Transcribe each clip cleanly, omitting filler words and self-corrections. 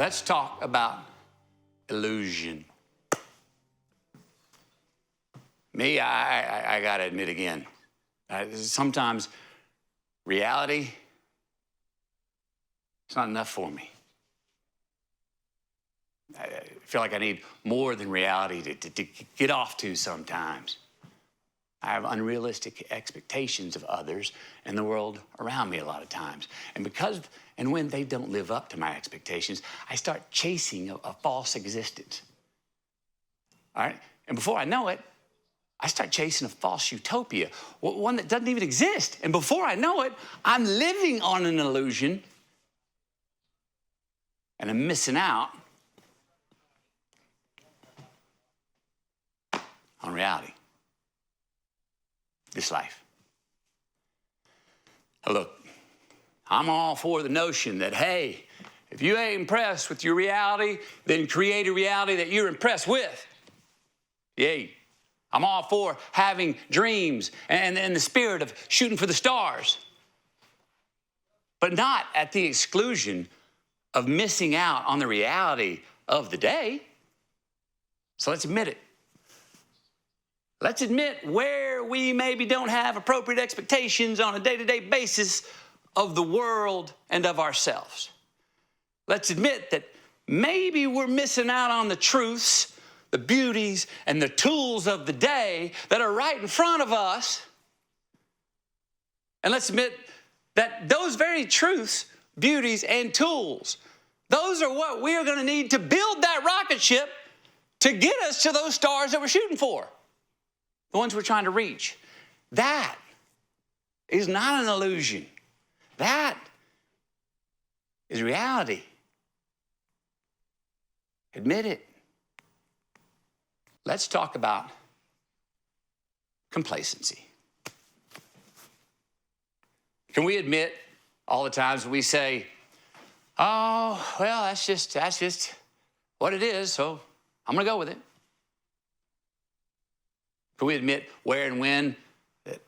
Let's talk about illusion. Me, I got to admit again, sometimes reality, it's not enough for me. I feel like I need more than reality to get off to sometimes. I have unrealistic expectations of others and the world around me a lot of times. And when they don't live up to my expectations, I start chasing a false existence. All right? And before I know it, I start chasing a false utopia, one that doesn't even exist. And before I know it, I'm living on an illusion and I'm missing out on reality. This life. Now look, I'm all for the notion that, hey, if you ain't impressed with your reality, then create a reality that you're impressed with. Yay. I'm all for having dreams and the spirit of shooting for the stars, but not at the exclusion of missing out on the reality of the day. So let's admit it. Let's admit where we maybe don't have appropriate expectations on a day-to-day basis of the world and of ourselves. Let's admit that maybe we're missing out on the truths, the beauties, and the tools of the day that are right in front of us. And let's admit that those very truths, beauties, and tools, those are what we are going to need to build that rocket ship to get us to those stars that we're shooting for. The ones we're trying to reach. That is not an illusion. That is reality. Admit it. Let's talk about complacency. Can we admit all the times we say, oh, well, that's just what it is, so I'm going to go with it? Can we admit where and when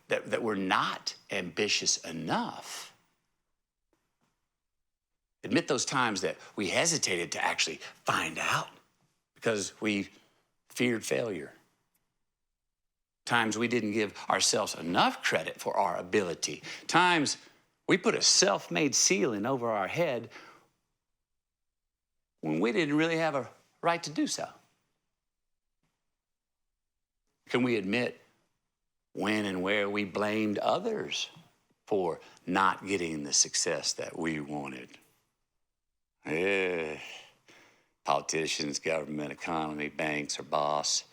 that we're not ambitious enough? Admit those times that we hesitated to actually find out because we feared failure. Times we didn't give ourselves enough credit for our ability. Times we put a self-made ceiling over our head when we didn't really have a right to do so. Can we admit when and where we blamed others for not getting the success that we wanted? Politicians, government, economy, banks, or boss.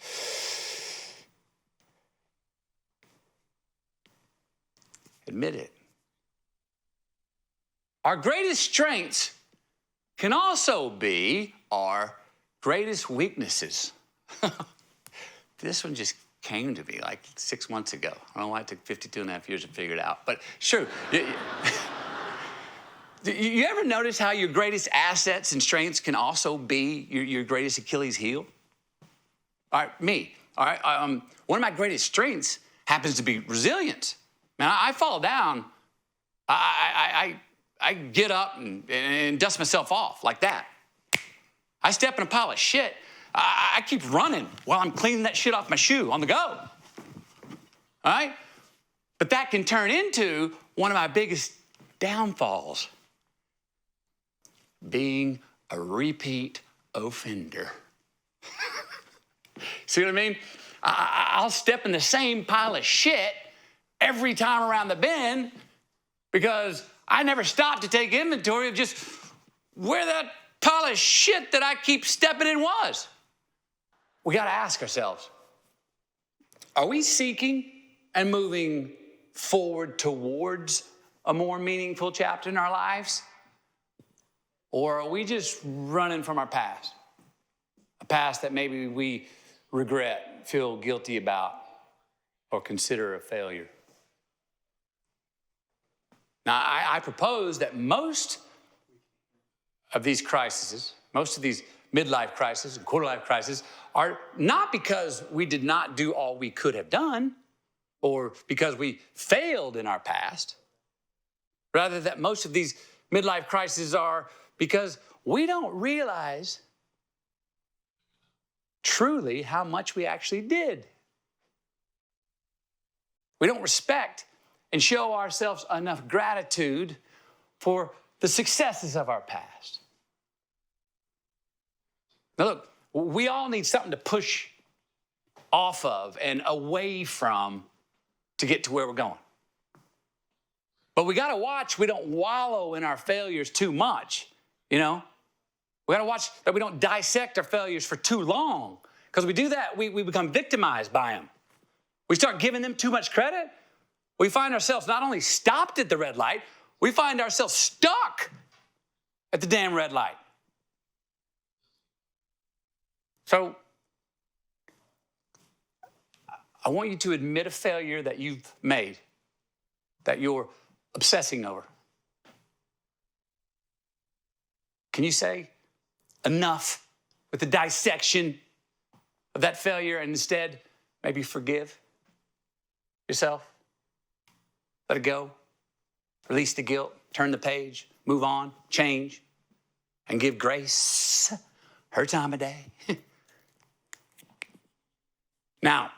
Admit it. Our greatest strengths can also be our greatest weaknesses. This one just came to me like 6 months ago. I don't know why it took 52 and a half years to figure it out, but sure. You ever notice how your greatest assets and strengths can also be your greatest Achilles heel? All right, me. All right, one of my greatest strengths happens to be resilience. Man, I fall down, I get up and dust myself off like that. I step in a pile of shit. I keep running while I'm cleaning that shit off my shoe on the go. All right? But that can turn into one of my biggest downfalls. Being a repeat offender. See what I mean? I'll step in the same pile of shit every time around the bend because I never stop to take inventory of just where that pile of shit that I keep stepping in was. We got to ask ourselves, are we seeking and moving forward towards a more meaningful chapter in our lives? Or are we just running from our past? A past that maybe we regret, feel guilty about, or consider a failure. Now, I propose that most of these crises, most of these midlife crises and quarter-life crises are not because we did not do all we could have done or because we failed in our past. Rather, that most of these midlife crises are Because we don't realize truly how much we actually did. We don't respect and show ourselves enough gratitude for the successes of our past. Now look, we all need something to push off of and away from to get to where we're going. But we got to watch we don't wallow in our failures too much, you know? We got to watch that we don't dissect our failures for too long. Because we do that, we become victimized by them. We start giving them too much credit. We find ourselves not only stopped at the red light, we find ourselves stuck at the damn red light. So, I want you to admit a failure that you've made, that you're obsessing over. Can you say enough with the dissection of that failure and instead maybe forgive yourself? Let it go. Release the guilt. Turn the page. Move on. Change. And give grace her time of day. Now,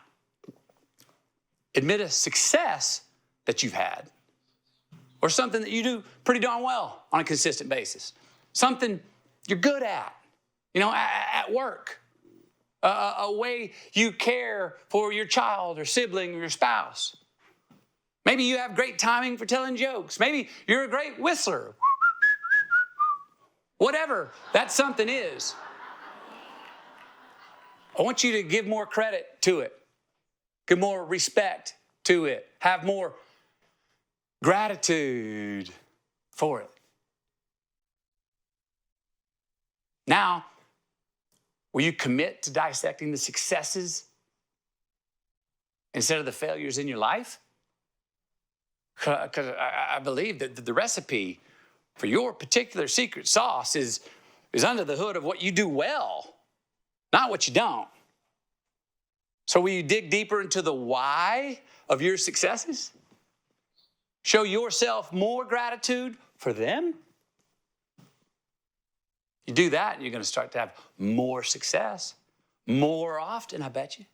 admit a success that you've had or something that you do pretty darn well on a consistent basis. Something you're good at, you know, at work. A way you care for your child or sibling or your spouse. Maybe you have great timing for telling jokes. Maybe you're a great whistler. Whatever that something is, I want you to give more credit to it. Give more respect to it. Have more gratitude for it. Now, will you commit to dissecting the successes instead of the failures in your life? Because I believe that the recipe for your particular secret sauce is under the hood of what you do well, not what you don't. So will you dig deeper into the why of your successes? Show yourself more gratitude for them? You do that, and you're going to start to have more success more often, I bet you.